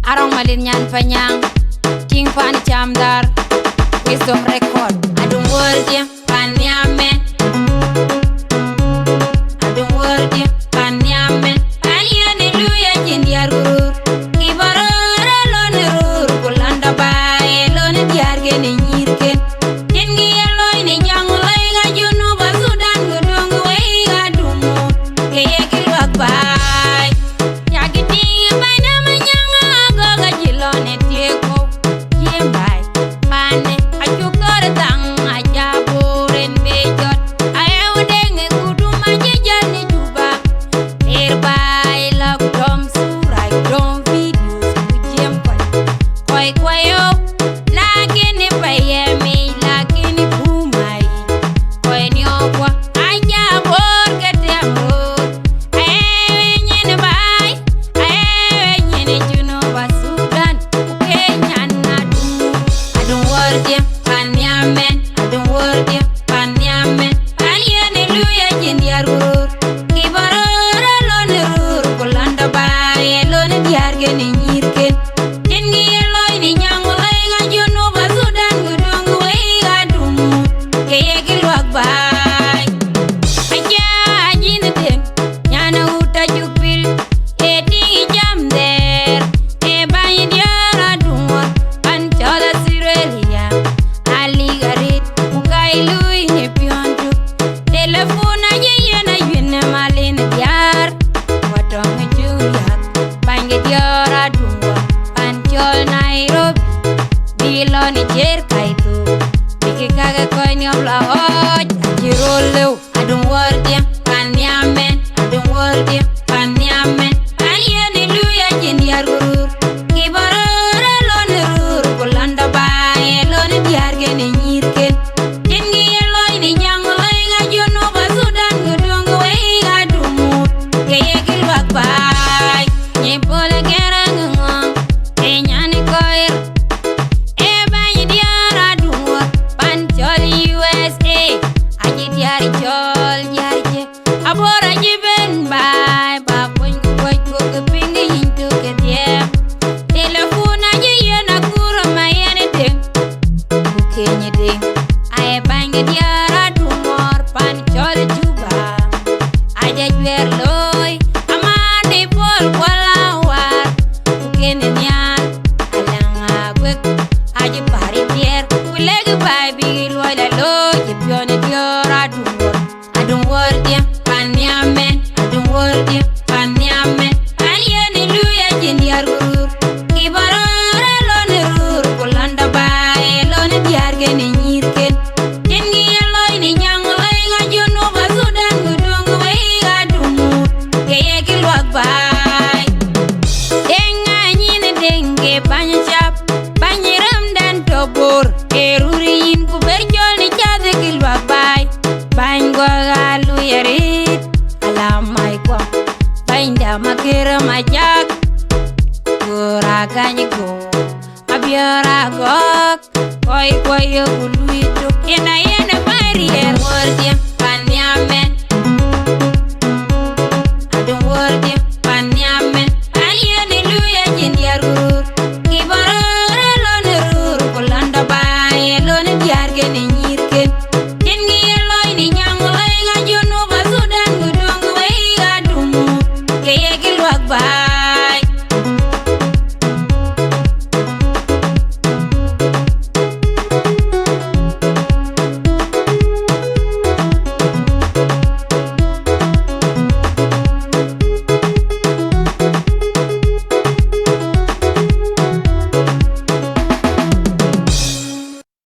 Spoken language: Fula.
arong malin nyan panyang ting pan chamdar wisdom record adum world ya pan yamen adum world ya pan yamen hallelujah jindiar gurur ibarara lonerur kulanda bae lone diar gene nyirken jengi yaloy ne jangoy ga junu basudan gudung we ga dumu keye kilwak bae yagiti bana manyanga goga jilone tieko yembai pane ajukor tang ajaburen bejot ayewdenge kuduma jejani juba terbai lag dom surai dom videos kujem koy koyo lakini bayemi lakini bumai koy nyokwa ajabor ketemur ayenyene bai ayenyene juno basudan kenyan adum wordia panyamen adum wordia panyamen hallelujah jindiar gurur kibarara lonerur kulanda bae lone diar gene nyirken jengi eloy ni nyangulay ga junu basudan gudung we ga dumu keye kilwak bae aja ajine den nyana uta jupil e tingi jam der e bayi diara dumwa panchola sirelia ali garit ukai lui ne pionju telefona yena yene malin diar watong juliat bangi diara dumwa panchol nairobi biloni jer kaitu biki kaga koy ni obla hoj jiroleu adum wordia panyamen adum wordia panyamen hallelujah jindiar gurur kibarara lonerur kulanda bae lone diar gene nyirken jengi eloy ni jangoy ga junu basudan gudung we ga dumu keye kilwak bae nyepole gerang ngong kenyani koir e bayi diara duwa panchol USA aji diari chol diari je abora jiben bai ba koy ko pingi hintu ke die telefona je yena kura mayene ding bukenye ding ay bangi diara dumor panchol juba aja jwer loy amade pol kwala war bukene nyan alanga gwek aji pari dier kulege bai bigil wala loy pione diora dumor adum wordia panyamen adum wordia panyamen hallelujah jindiar gurur kibarara lonerur kulanda bae lone diar gene nyirken jengi eloy ni nyangolay ga junu basudan gudung we ga dumu keye kilwak bae denga nyine denge banyachap banyiram dan tobor erurin ku berjol ni chade kilwak bae bangwa galu yarit alamai kwa bainda makira majak kuraganya go abiara gok koy koy bulu itu kena